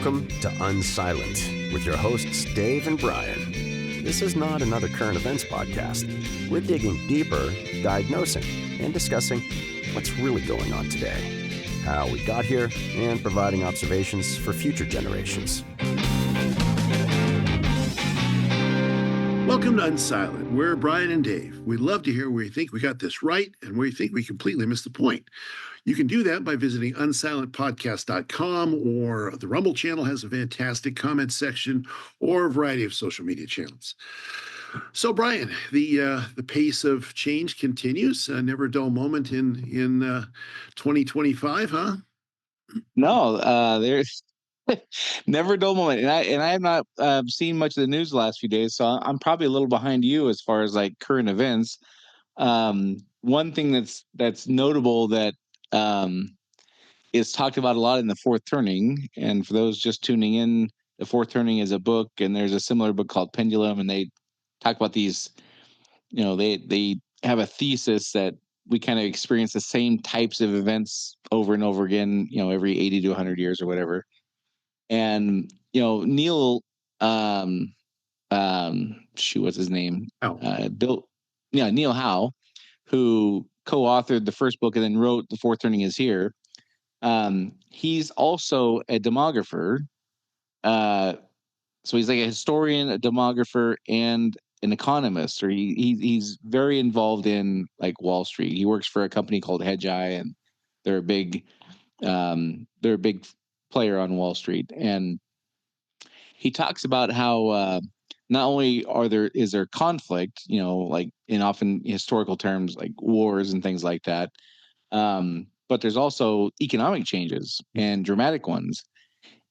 Welcome to Unsilent with your hosts Dave and Brian. This is not another current events podcast. We're digging deeper, diagnosing, and discussing what's really going on today, how we got here, and providing observations for future generations. Welcome to Unsilent. We're Brian and Dave. We'd love to hear where you think we got this right and where you think we completely missed the point. You can do that by visiting unsilentpodcast.com, or the Rumble channel has a fantastic comment section, or a variety of social media channels. So, Brian, the pace of change continues. Never a dull moment in 2025, huh? No, there's never a dull moment, and I have not seen much of the news the last few days, so I'm probably a little behind you as far as like current events. One thing that's notable that is talked about a lot in the Fourth Turning, and for those just tuning in, the Fourth Turning is a book, and there's a similar book called Pendulum, and they talk about these. They have a thesis that we kind of experience the same types of events over and over again, every 80 to 100 years or whatever. And, Neil, what's his name? Neil Howe, who co-authored the first book and then wrote The Fourth Turning Is Here. He's also a demographer. So he's like a historian, a demographer, and an economist, or he's very involved in like Wall Street. He works for a company called Hedgeye, and they're a big player on Wall Street. And he talks about how not only is there conflict, like in often historical terms, like wars and things like that, but there's also economic changes and dramatic ones.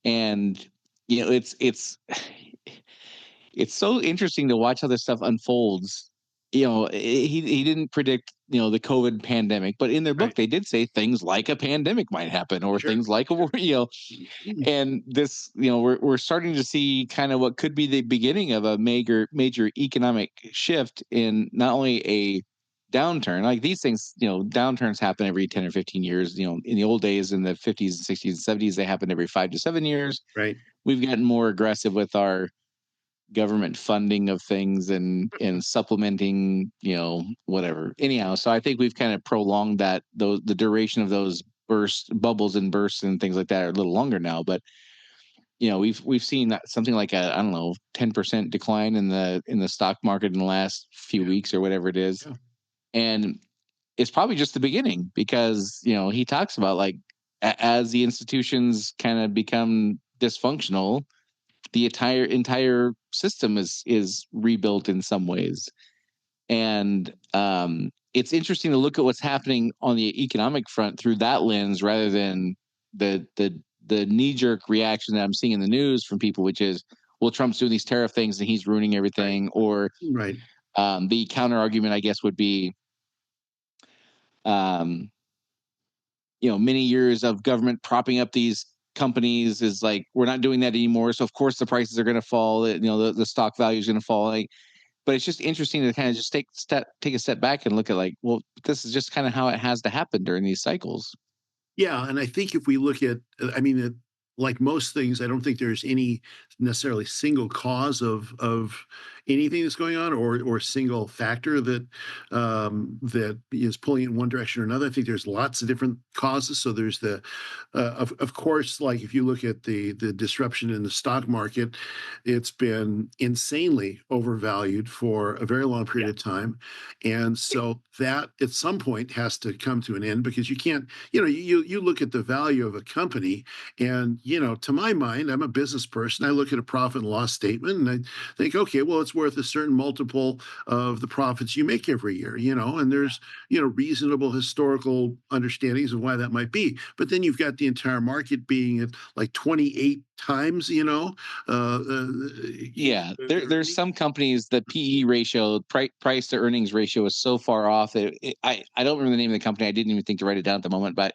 And it's so interesting to watch how this stuff unfolds. He didn't predict, the COVID pandemic, but in their book, They did say things like a pandemic might happen, or things like a war, and this, we're starting to see kind of what could be the beginning of a major economic shift in not only a downturn, like these things, downturns happen every 10 or 15 years. In the old days, in the 50s and 60s and 70s, they happened every 5 to 7 years. Right. We've gotten more aggressive with our government funding of things and supplementing, whatever. Anyhow, so I think we've kind of prolonged that, the duration of those bubbles and bursts and things like that are a little longer now. But we've seen that something like a 10% decline in the stock market in the last few weeks or whatever it is. Yeah. And it's probably just the beginning, because he talks about like as the institutions kind of become dysfunctional, the entire system is rebuilt in some ways. And it's interesting to look at what's happening on the economic front through that lens, rather than the knee-jerk reaction that I'm seeing in the news from people, which is, well, Trump's doing these tariff things and he's ruining everything. Or the counter argument, I guess, would be many years of government propping up these companies is like, we're not doing that anymore, so of course the prices are going to fall, the stock value is going to fall. But it's just interesting to kind of just take a step back and look at like, well, this is just kind of how it has to happen during these cycles. Yeah, and I think if we look at, like most things, I don't think there's any necessarily single cause of anything that's going on, or single factor that is pulling in one direction or another. I think there's lots of different causes. So there's the, of course, like if you look at the disruption in the stock market, it's been insanely overvalued for a very long period of time, and so that at some point has to come to an end, because you can't, you look at the value of a company, and to my mind, I'm a business person. I look at a profit and loss statement and I think, okay, well, it's worth a certain multiple of the profits you make every year, and there's, reasonable historical understandings of why that might be. But then you've got the entire market being at like 28 times, there's some companies, the PE ratio, price to earnings ratio, is so far off that I don't remember the name of the company. I didn't even think to write it down at the moment, but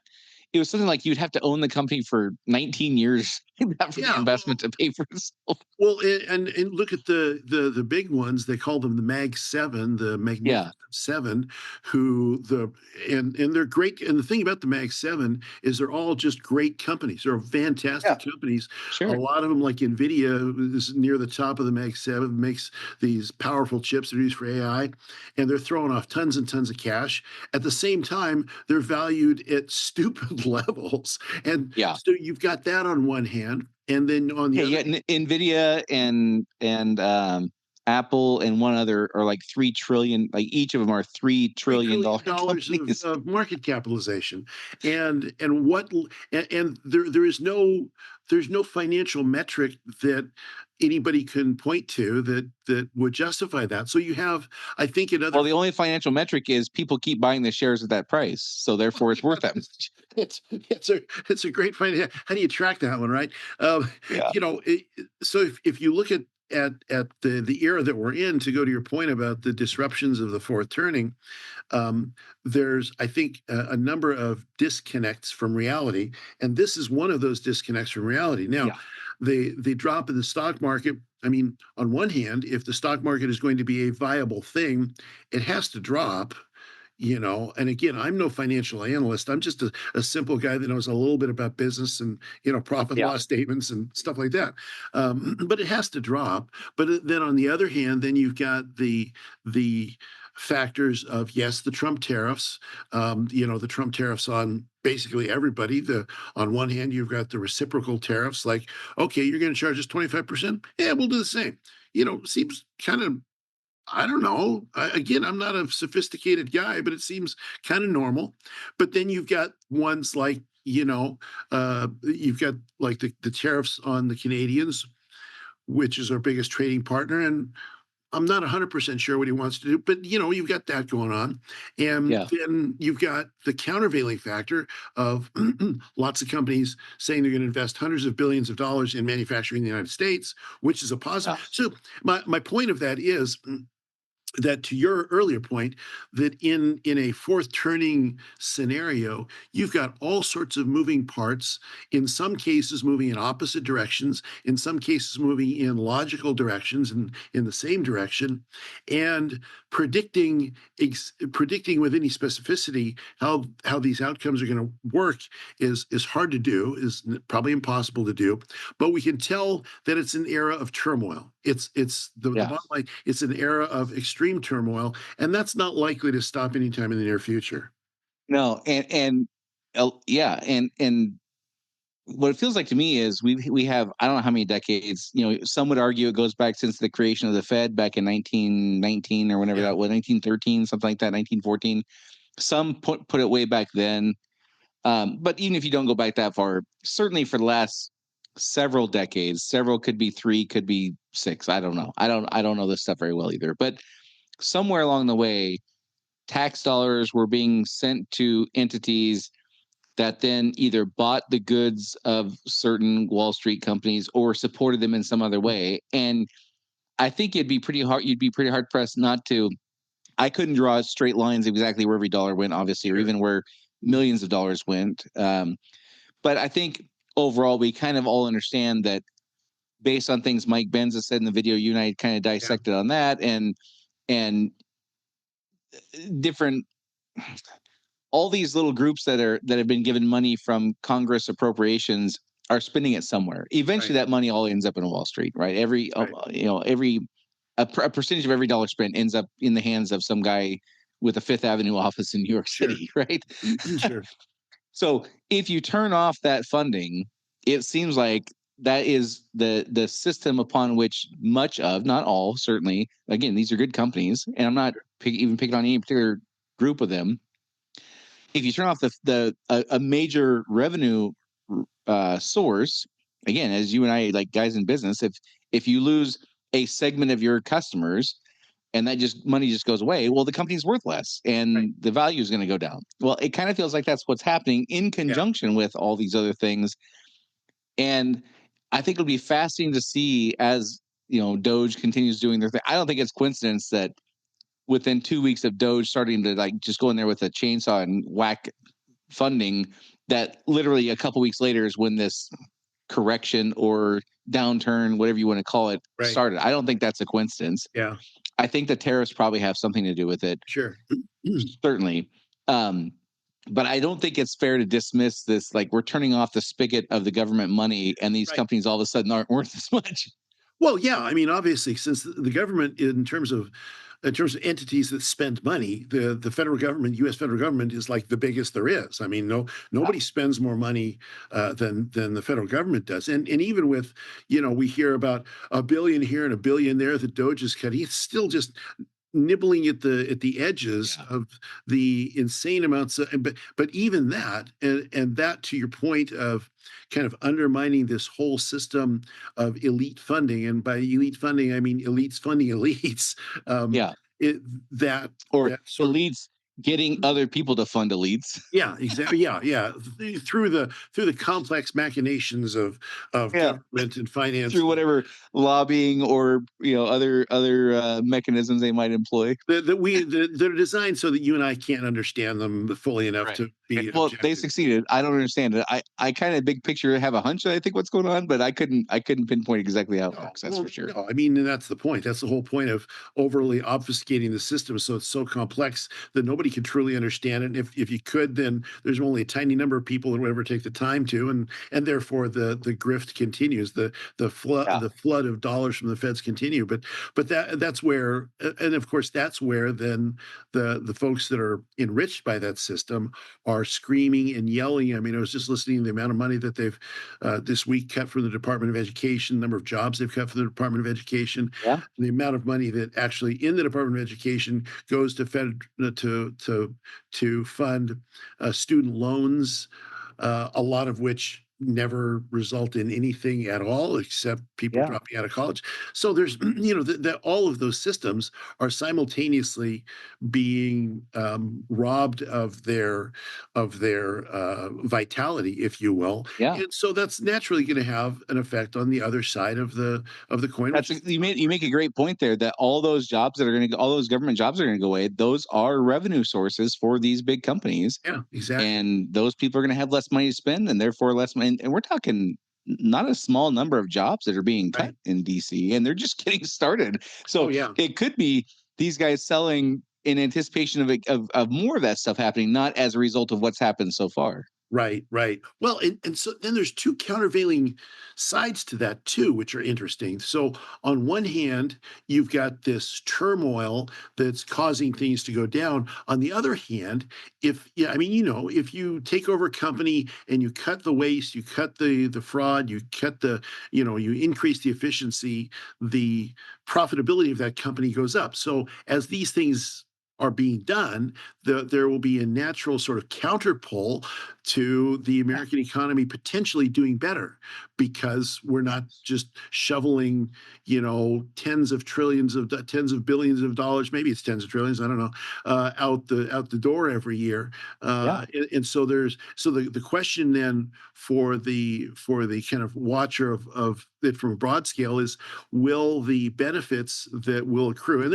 it was something like you'd have to own the company for 19 years for the investment to pay for itself. Well, and look at the big ones. They call them the Mag Seven, the Magnificent Seven, and they're great. And the thing about the Mag Seven is they're all just great companies. They're fantastic companies. Sure. A lot of them, like Nvidia, is near the top of the Mag Seven, makes these powerful chips that are used for AI, and they're throwing off tons and tons of cash. At the same time, they're valued at stupid levels, and so you've got that on one hand. And then on the other, Nvidia and Apple and one other are like 3 trillion. Like each of them are $3 trillion dollars of market capitalization, and there's no financial metric that anybody can point to that would justify that. So you have, I think, the only financial metric is people keep buying the shares at that price, so therefore it's worth that much. It's a great find. How do you track that one, right? So if you look at the era that we're in, to go to your point about the disruptions of the fourth turning, there's, I think, a number of disconnects from reality, and this is one of those disconnects from reality. Now, the drop in the stock market, I mean, on one hand, if the stock market is going to be a viable thing, it has to drop. And again, I'm no financial analyst. I'm just a simple guy that knows a little bit about business and, profit and loss statements and stuff like that. But it has to drop. But then on the other hand, then you've got the factors of, yes, the Trump tariffs, the Trump tariffs on basically everybody. On one hand, you've got the reciprocal tariffs, like, okay, you're going to charge us 25%. Yeah, we'll do the same. Seems kind of, I don't know. Again, I'm not a sophisticated guy, but it seems kind of normal. But then you've got ones like, you've got like the tariffs on the Canadians, which is our biggest trading partner. And I'm not 100% sure what he wants to do, but you've got that going on. And then you've got the countervailing factor of lots of companies saying they're going to invest hundreds of billions of dollars in manufacturing in the United States, which is a positive. So my point of that is that, to your earlier point, that in a fourth turning scenario, you've got all sorts of moving parts, in some cases moving in opposite directions, in some cases moving in logical directions and in the same direction, and predicting with any specificity how these outcomes are going to work is hard to do, is probably impossible to do. But we can tell that it's an era of turmoil. It's the bottom line. It's an era of extreme turmoil, and that's not likely to stop anytime in the near future. No, and what it feels like to me is we have, I don't know how many decades. Some would argue it goes back since the creation of the Fed back in 1919 or whenever that was, 1913, something like that, 1914. Some put it way back then, but even if you don't go back that far, certainly for the last several decades, several, could be 3, could be 6. I don't know. I don't know this stuff very well either. But somewhere along the way, tax dollars were being sent to entities that then either bought the goods of certain Wall Street companies or supported them in some other way. And I think you'd be pretty hard pressed not to. I couldn't draw straight lines exactly where every dollar went, obviously, or even where millions of dollars went. But I think overall, we kind of all understand that, based on things Mike Benz has said in the video, you and I kind of dissected on that, and different, all these little groups that have been given money from Congress appropriations are spending it somewhere. Eventually, that money all ends up in Wall Street, right? A percentage of every dollar spent ends up in the hands of some guy with a Fifth Avenue office in New York City, right? Sure. So if you turn off that funding, it seems like that is the system upon which much of, not all, certainly, again, these are good companies, and I'm not even picking on any particular group of them. If you turn off a major revenue source, again, as you and I, like guys in business, if you lose a segment of your customers and that money just goes away, well, the company's worth less and the value is going to go down. Well, it kind of feels like that's what's happening in conjunction with all these other things. And I think it'll be fascinating to see as, Doge continues doing their thing. I don't think it's coincidence that within 2 weeks of Doge starting to just go in there with a chainsaw and whack funding that literally a couple weeks later is when this correction or downturn, whatever you want to call it, started. I don't think that's a coincidence. Yeah. I think the tariffs probably have something to do with it. Sure. Certainly. But I don't think it's fair to dismiss this, like we're turning off the spigot of the government money and these companies all of a sudden aren't worth as much. Well, yeah, I mean, obviously, since the government, in terms of entities that spend money, the federal government, U.S. federal government, is like the biggest there is. I mean, nobody spends more money than the federal government does. And even with, we hear about $1 billion here and $1 billion there that DOGE is cutting. It's still just nibbling at the edges of the insane amounts but even that, and that, to your point of kind of undermining this whole system of elite funding, and by elite funding I mean elites funding elites. That elites getting other people to fund elites. Yeah, exactly. Yeah. Through the complex machinations of government and finance, through whatever lobbying or other mechanisms they might employ. They're designed so that you and I can't understand them fully enough to be. Well, they succeeded. I don't understand it. I kind of big picture have a hunch that I think what's going on, but I couldn't pinpoint exactly how it works. That's for sure. No, I mean, and that's the point. That's the whole point of overly obfuscating the system, so it's so complex that nobody can truly understand it. And if you could, then there's only a tiny number of people that would ever take the time to, and therefore the grift continues. The flood of dollars from the feds continue. But that's where, and of course that's where then the folks that are enriched by that system are screaming and yelling. I mean, I was just listening to the amount of money that they've this week cut from the Department of Education, the number of jobs they've cut from the Department of Education, the amount of money that actually in the Department of Education goes to to fund student loans, a lot of which never result in anything at all except people dropping out of college. So there's that all of those systems are simultaneously being robbed of their vitality, if you will. And so that's naturally going to have an effect on the other side of the coin. You make a great point there, that all those government jobs are going to go away. Those are revenue sources for these big companies. Yeah, exactly. And those people are going to have less money to spend, and therefore less money. And we're talking not a small number of jobs that are being cut in DC, and they're just getting started. So it could be these guys selling in anticipation of more of that stuff happening, not as a result of what's happened so far. Right. Well, and so then there's two countervailing sides to that too, which are interesting. So on one hand, you've got this turmoil that's causing things to go down. On the other hand, if you take over a company and you cut the waste, you cut the fraud, you cut you increase the efficiency, the profitability of that company goes up. So as these things are being done, there will be a natural sort of counterpull to the American economy potentially doing better, because we're not just shoveling, tens of billions of dollars, maybe it's tens of trillions, I don't know, out the door every year. And so the question then for the kind of watcher of it from a broad scale is, will the benefits that will accrue, and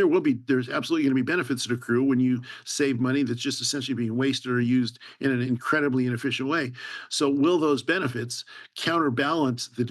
there's absolutely going to be benefits that accrue when you save money that's just essentially being wasted or used in an incredibly inefficient way. So will those benefits counterbalance the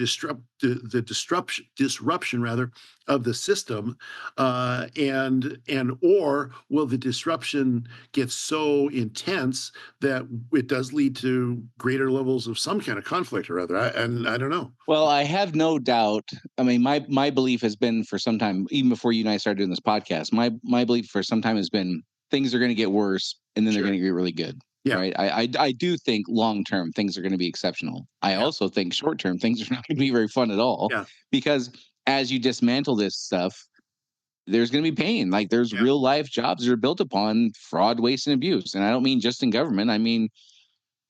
disruption rather of the system, and or will the disruption get so intense that it does lead to greater levels of some kind of conflict or other? I don't know. Well, I have no doubt. I mean, my belief has been for some time, even before you and I started doing this podcast, my belief for some time has been things are going to get worse and then they're going to get really good. Yeah. Right. I do think long term things are going to be exceptional. I also think short term things are not going to be very fun at all. Yeah. Because as you dismantle this stuff, there's going to be pain. Like there's real life jobs that are built upon fraud, waste, and abuse. And I don't mean just in government. I mean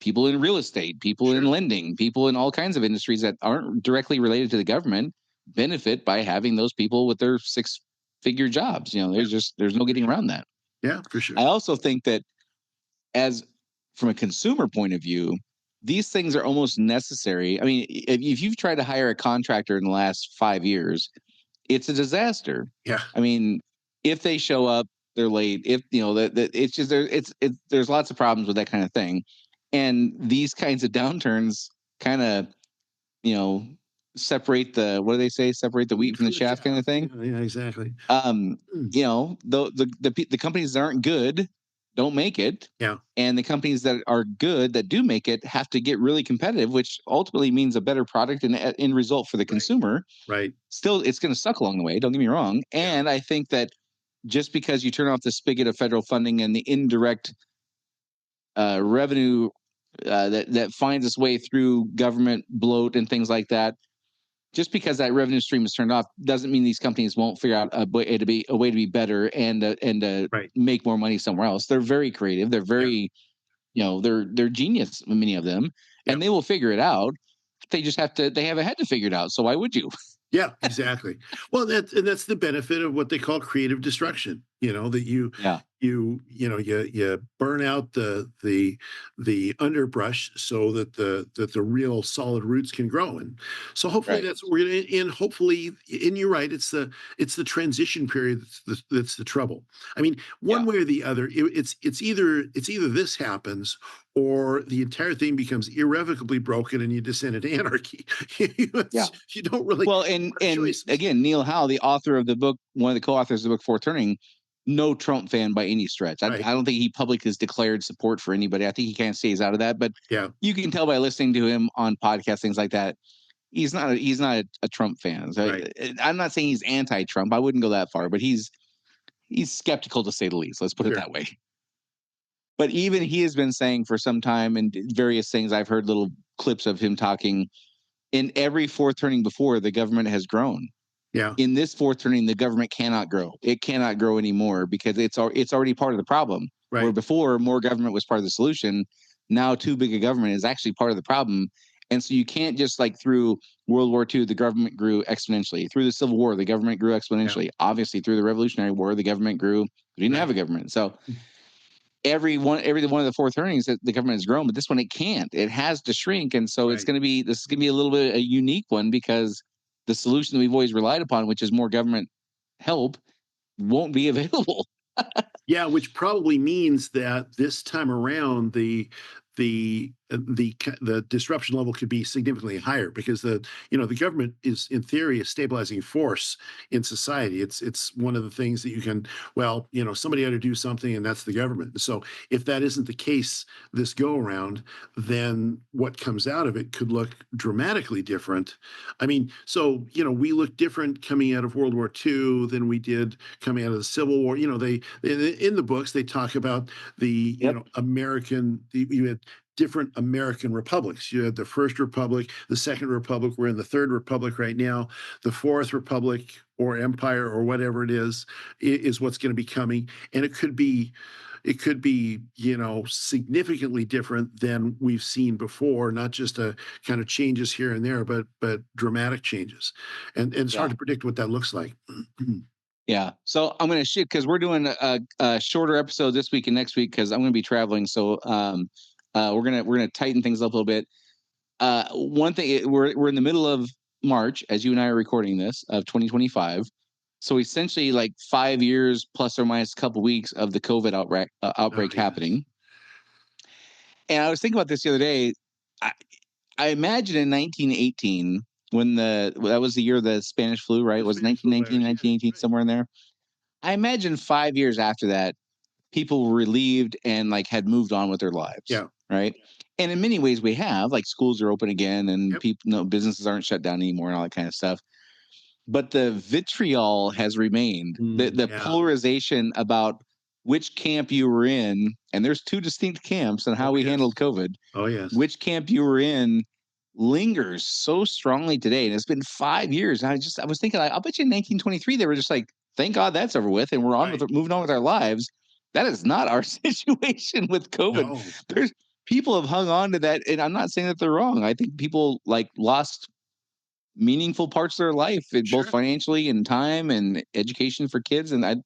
people in real estate, people in lending, people in all kinds of industries that aren't directly related to the government benefit by having those people with their 6-figure jobs. There's no getting around that. Yeah, for sure. I also think that from a consumer point of view, these things are almost necessary. I mean, if you've tried to hire a contractor in the last 5 years, it's a disaster. Yeah. I mean, if they show up, they're late. If it's just there's lots of problems with that kind of thing. And these kinds of downturns kind of, separate what do they say? Separate the wheat from the chaff kind of thing. Yeah, exactly. The companies that aren't good don't make it. Yeah. And the companies that are good, that do make it, have to get really competitive, which ultimately means a better product and end result for the consumer. Right. Still, it's going to suck along the way. Don't get me wrong. And I think that just because you turn off the spigot of federal funding and the indirect revenue that finds its way through government bloat and things like that, just because that revenue stream is turned off doesn't mean these companies won't figure out a way to be better and make more money somewhere else. They're very creative. They're very, they're genius, many of them, and they will figure it out. They just have a head to figure it out. So why would you? Yeah, exactly. Well, that's the benefit of what they call creative destruction. That you burn out the underbrush so that the real solid roots can grow. And so hopefully that's what we're gonna, and hopefully, and you're right, it's the transition period that's the trouble. I mean, one way or the other, it's either this happens or the entire thing becomes irrevocably broken and you descend into anarchy. You don't really. Well, and again, Neil Howe, the author of the book, one of the co-authors of the book Fourth Turning, no Trump fan by any stretch. I don't think he publicly has declared support for anybody. I think he kind of stays out of that. But you can tell by listening to him on podcasts, things like that, he's not a Trump fan. So I'm not saying he's anti-Trump. I wouldn't go that far, but he's skeptical, to say the least. Let's put it that way. But even he has been saying for some time, and various things, I've heard little clips of him talking, in every fourth turning before, the government has grown. Yeah. In this fourth turning, the government cannot grow. It cannot grow anymore because it's already part of the problem. Right. Where before, more government was part of the solution. Now, too big a government is actually part of the problem. And so you can't just, like, through World War II, the government grew exponentially. Through the Civil War, the government grew exponentially. Yeah. Obviously, through the Revolutionary War, the government grew. We didn't have a government. So every one of the fourth turnings that the government has grown, but this one it can't. It has to shrink, and so this is going to be a little bit a unique one because the solution that we've always relied upon, which is more government help, won't be available. Yeah, which probably means that this time around the disruption level could be significantly higher because the government is in theory a stabilizing force in society. It's one of the things that you can, somebody ought to do something, and that's the government. So if that isn't the case this go around, then what comes out of it could look dramatically different. I mean, so we look different coming out of World War II than we did coming out of the Civil War. They in the books they talk about the American. You had different American republics. You had the First Republic, the Second Republic. We're in the Third Republic right now. The Fourth Republic or Empire or whatever it is what's going to be coming. And it could be, significantly different than we've seen before, not just a kind of changes here and there, but dramatic changes. And it's hard to predict what that looks like. Yeah. So I'm going to shift because we're doing a shorter episode this week and next week because I'm going to be traveling. So we're gonna tighten things up a little bit. One thing, we're in the middle of March as you and I are recording this of 2025. So essentially, like 5 years plus or minus a couple weeks of the COVID outbreak happening. And I was thinking about this the other day. I imagine in 1918, when that was the year of the Spanish flu, right? Was it 1919, 1918, somewhere in there? I imagine 5 years after that, people were relieved and had moved on with their lives. Yeah. Right. And in many ways we have, schools are open again and people, businesses aren't shut down anymore and all that kind of stuff. But the vitriol has remained. The polarization about which camp you were in, and there's two distinct camps on how we handled COVID. Oh, yes. Which camp you were in lingers so strongly today. And it's been 5 years. I was thinking, I'll bet you in 1923, they were just like, thank God that's over with. And we're moving on with our lives. That is not our situation with COVID. No. People have hung on to that. And I'm not saying that they're wrong. I think people lost meaningful parts of their life, both financially and time and education for kids. And then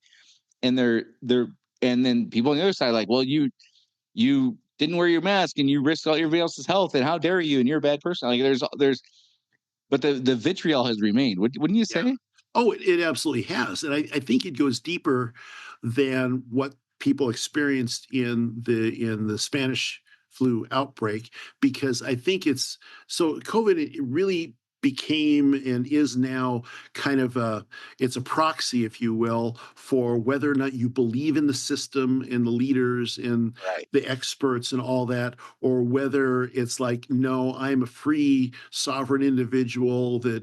people on the other side, well, you didn't wear your mask and you risked everybody else's health. And how dare you? And you're a bad person. But the vitriol has remained. Wouldn't you say? Oh, it absolutely has. And I think it goes deeper than what people experienced in the Spanish flu outbreak, because I think it's so COVID it really became and is now kind of it's a proxy, if you will, for whether or not you believe in the system and the leaders and Right. the experts and all that, or whether it's like, no, I'm a free sovereign individual that,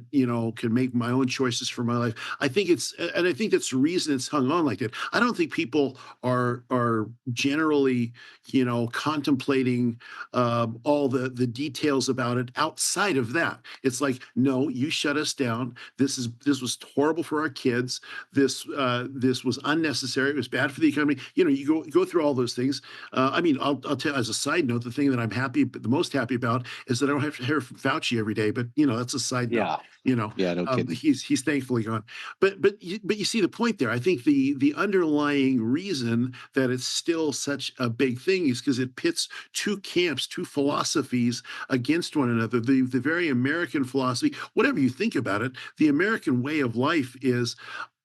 can make my own choices for my life. I think that's the reason it's hung on like that. I don't think people are generally, contemplating all the details about it outside of that. It's like, no, you shut us down. This was horrible for our kids. This was unnecessary. It was bad for the economy. You go through all those things. I mean, I'll tell you as a side note, the thing that I'm the most happy about is that I don't have to hear from Fauci every day. But that's a side note. Yeah. Yeah, no kidding. He's thankfully gone. But you see the point there. I think the underlying reason that it's still such a big thing is because it pits two camps, two philosophies against one another. The very American philosophy, whatever you think about it, the American way of life is,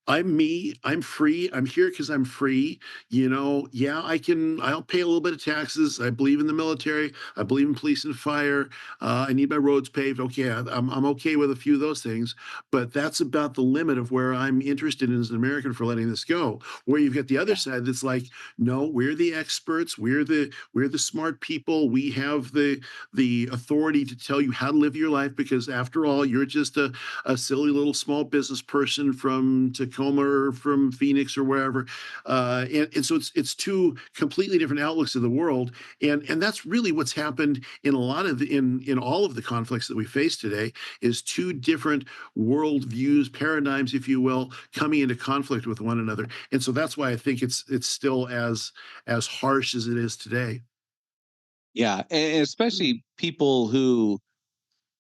I'm me. I'm free. I'm here because I'm free. Yeah, I'll pay a little bit of taxes. I believe in the military. I believe in police and fire. I need my roads paved. Okay, I'm okay with a few of those things, but that's about the limit of where I'm interested in as an American for letting this go. Where you've got the other side that's like, no, we're the experts. We're the smart people. We have the authority to tell you how to live your life, because after all, you're just a silly little small business person from Tacoma or from Phoenix or wherever, and so it's two completely different outlooks of the world, and that's really what's happened in a lot of in all of the conflicts that we face today, is two different world views, paradigms, if you will, coming into conflict with one another, and so that's why I think it's still as harsh as it is today. Yeah, and especially people who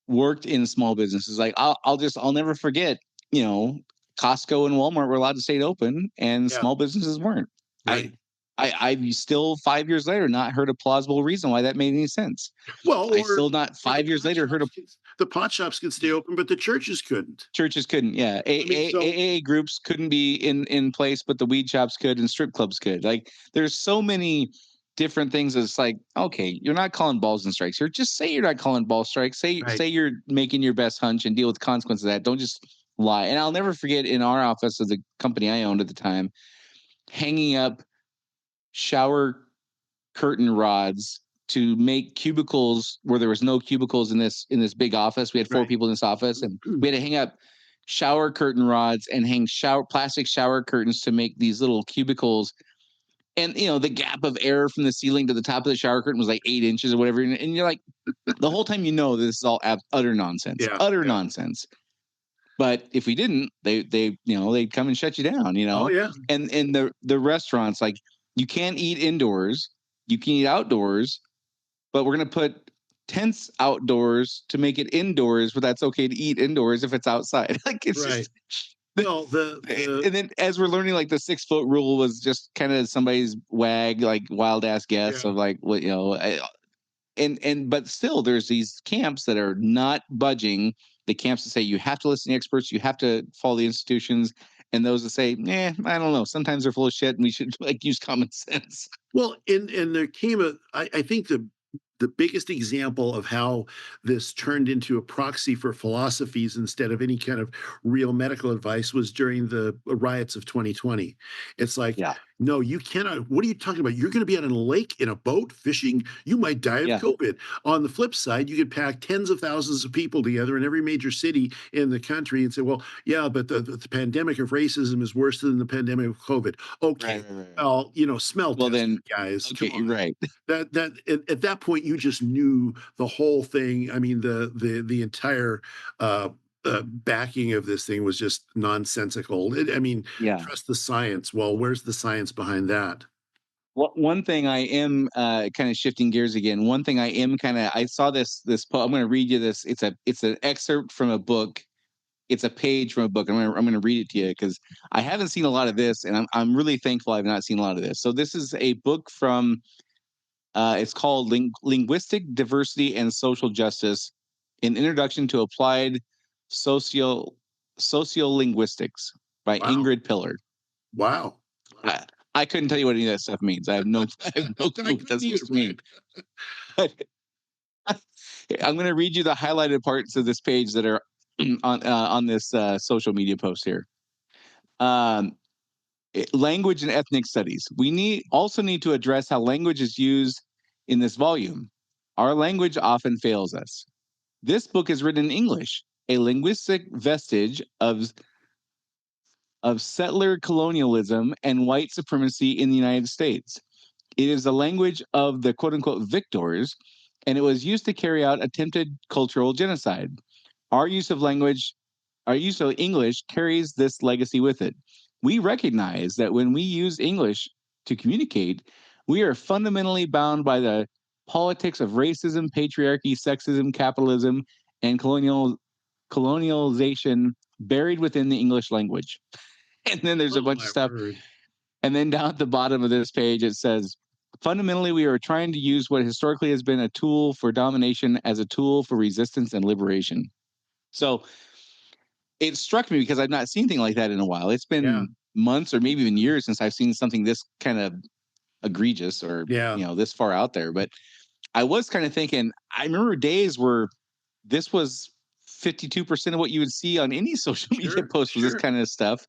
worked in small businesses. Like I'll never forget, Costco and Walmart were allowed to stay open and Yeah, small businesses weren't. right. I've still 5 years later not heard a plausible reason why that made any sense. Well, I still not or 5 years later heard of the pot shops could stay open, but the churches couldn't. churches couldn't. Yeah, I mean, so AA groups couldn't be in place, but the weed shops could and strip clubs could. Like there's so many different things. It's like, okay, you're not calling balls and strikes here. Just say you're not calling ball strikes. right, Say you're making your best hunch and deal with the consequences of that. Don't just lie. And I'll never forget, in our office of the company I owned at the time, hanging up shower curtain rods to make cubicles where there was no cubicles in this big office. We had four right. people in this office, and we had to hang up shower curtain rods and hang plastic shower curtains to make these little cubicles. And the gap of air from the ceiling to the top of the shower curtain was like 8 inches or whatever. And you're like, the whole time this is all utter nonsense, Yeah, utter yeah. nonsense. But if we didn't, they'd come and shut you down. Oh yeah, And the restaurants, like, you can't eat indoors, you can eat outdoors, but we're gonna put tents outdoors to make it indoors, but that's okay to eat indoors if it's outside. Like it's right. just Well, and then as we're learning, like the 6 foot rule was just kind of somebody's wag, like wild ass guess Yeah. of like what and but still there's these camps that are not budging. The camps that say you have to listen to experts, you have to follow the institutions, and those that say, I don't know, sometimes they're full of shit and we should like use common sense. Well, and there came I think the biggest example of how this turned into a proxy for philosophies instead of any kind of real medical advice was during the riots of 2020. It's like, Yeah. no, you cannot. What are you talking about? You're going to be out in a lake in a boat fishing. You might die of Yeah. COVID. On the flip side, you could pack tens of thousands of people together in every major city in the country and say, well, yeah, but the pandemic of racism is worse than the pandemic of COVID. Okay. Right. Well, smell Well, test, then, guys. okay, Come you're on. right. That at that point you just knew the whole thing. I mean, the entire backing of this thing was just nonsensical. I mean, Yeah. trust the science. Well, where's the science behind that? Well, one thing I am kind of shifting gears again. One thing I saw this I'm going to read you this. It's an excerpt from a book. It's a page from a book. I'm going to read it to you because I haven't seen a lot of this, and I'm really thankful I've not seen a lot of this. So this is a book from it's called Linguistic Diversity and Social Justice: An Introduction to Applied Sociolinguistics by Wow. Ingrid Pillar. Wow. I couldn't tell you what any of that stuff means. I have no clue what that's supposed to mean. But I'm going to read you the highlighted parts of this page that are on this social media post here. Language and ethnic studies. We also need to address how language is used in this volume. Our language often fails us. This book is written in English, a linguistic vestige of settler colonialism and white supremacy in the United States. It is the language of the quote unquote victors, and it was used to carry out attempted cultural genocide. Our use of English carries this legacy with it. We recognize that when we use English to communicate, we are fundamentally bound by the politics of racism, patriarchy, sexism, capitalism, and colonialization buried within the English language. And then there's a bunch of stuff. Word. And then down at the bottom of this page, it says, fundamentally, we are trying to use what historically has been a tool for domination as a tool for resistance and liberation. So it struck me because I've not seen anything like that in a while. It's been months or maybe even years since I've seen something this kind of egregious or, this far out there. But I was kind of thinking, I remember days where this was 52% of what you would see on any social media post was this kind of stuff.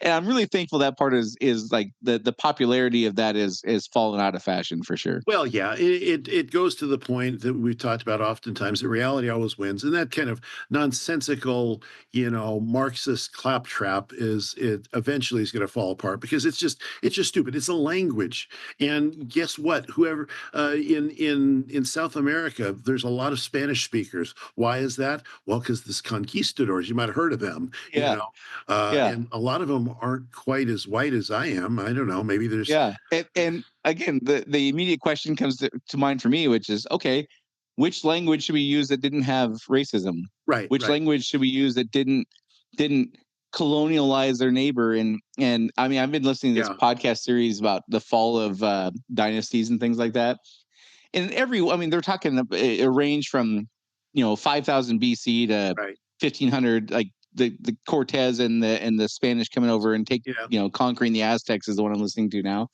And I'm really thankful that part is like the popularity of that is fallen out of fashion for sure. Well, yeah, it goes to the point that we've talked about oftentimes that reality always wins, and that kind of nonsensical, Marxist claptrap it eventually is going to fall apart because it's just stupid. It's a language, and guess what? Whoever in South America, there's a lot of Spanish speakers. Why is that? Well, because the conquistadors, you might have heard of them, and a lot of them aren't quite as white as I am. I don't know. Maybe there's and again, the immediate question comes to mind for me, which is, okay, which language should we use that didn't have racism? Right. Which language should we use that didn't colonialize their neighbor? And I mean, I've been listening to this podcast series about the fall of dynasties and things like that. And they're talking a range from 5,000 BC to 1,500, like the Cortez and the Spanish coming over and conquering the Aztecs is the one I'm listening to now.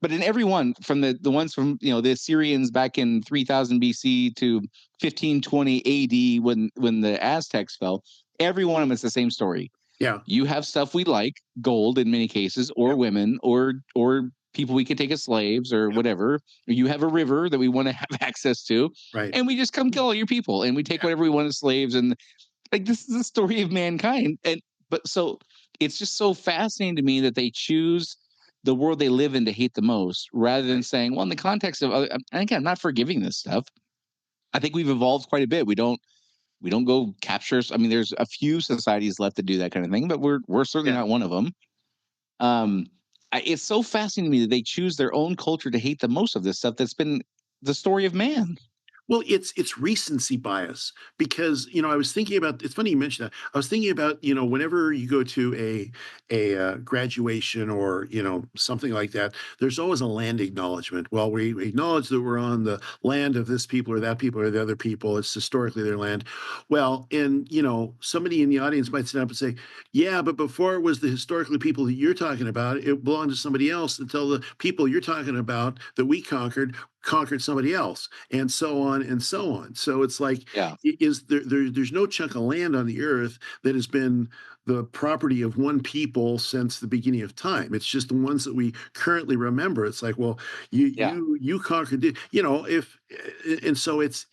But in every one, from the ones from the Assyrians back in 3000 BC to 1520 AD when the Aztecs fell, every one of them is the same story. Yeah, you have stuff we like, gold in many cases, or women, or people we could take as slaves, or whatever. You have a river that we want to have access to, and we just come kill all your people, and we take whatever we want as slaves, and like this is the story of mankind. But so it's just so fascinating to me that they choose the world they live in to hate the most, rather than saying, well, in the context of, and again, I'm not forgiving this stuff. I think we've evolved quite a bit. We don't go capture. I mean, there's a few societies left to do that kind of thing, but we're certainly not one of them. It's so fascinating to me that they choose their own culture to hate the most of this stuff that's been the story of man. Well, it's recency bias because I was thinking about. It's funny you mentioned that. I was thinking about whenever you go to a graduation or something like that, there's always a land acknowledgement. Well, we acknowledge that we're on the land of this people or that people or the other people. It's historically their land. Well, and somebody in the audience might stand up and say, "Yeah, but before it was the historically people that you're talking about, it belonged to somebody else until the people you're talking about that we conquered somebody else," and so on and so on. So it's like, there's no chunk of land on the earth that has been the property of one people since the beginning of time. It's just the ones that we currently remember. It's like, well, you conquered it, and so it's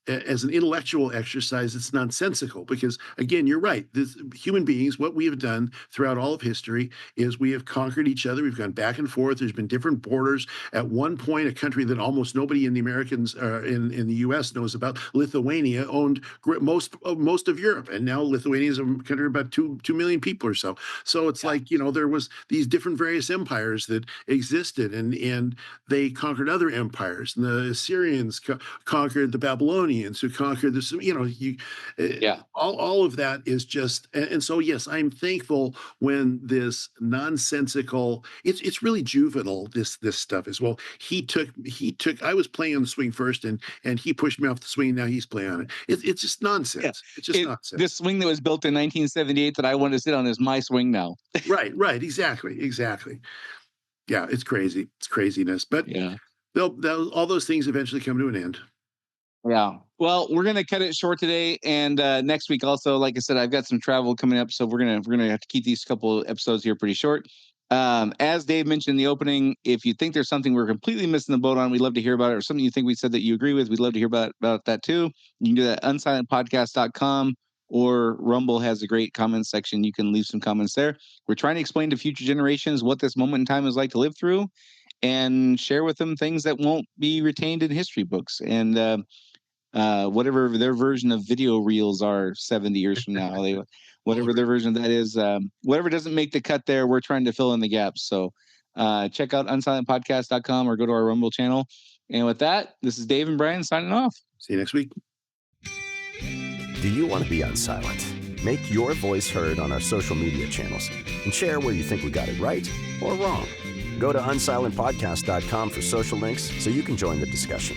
as an intellectual exercise, it's nonsensical because, again, you're right. Human beings, what we have done throughout all of history is we have conquered each other. We've gone back and forth. There's been different borders. At one point, a country that almost nobody in the Americans in the U.S. knows about, Lithuania, owned most of Europe, and now Lithuania is a country of about 2 million people or so. So it's like there was these different various empires that existed, and they conquered other empires. And the Assyrians conquered the Babylonians. Babylonians who conquered this, Yeah. all of that is just, and so yes, I'm thankful when this nonsensical, it's really juvenile, this stuff is, well, he took I was playing on the swing first, and he pushed me off the swing, now he's playing on it. It's just Yeah. nonsense. It's just nonsense. This swing that was built in 1978 that I want to sit on is my swing now. Right, exactly. Yeah, it's crazy. It's craziness. But Yeah. all those things eventually come to an end. Yeah. Well, we're gonna cut it short today, and next week also, like I said, I've got some travel coming up, so we're gonna have to keep these couple episodes here pretty short. As Dave mentioned in the opening, if you think there's something we're completely missing the boat on, we'd love to hear about it, or something you think we said that you agree with, we'd love to hear about that too. You can do that at unsilentpodcast.com, or Rumble has a great comments section. You can leave some comments there. We're trying to explain to future generations what this moment in time is like to live through, and share with them things that won't be retained in history books. And whatever their version of video reels are 70 years from now, whatever their version of that is, whatever doesn't make the cut there, we're trying to fill in the gaps. So check out unsilentpodcast.com or go to our Rumble channel. And with that, this is Dave and Brian signing off. See you next week. Do you want to be unsilent? Make your voice heard on our social media channels and share where you think we got it right or wrong. Go to unsilentpodcast.com for social links so you can join the discussion.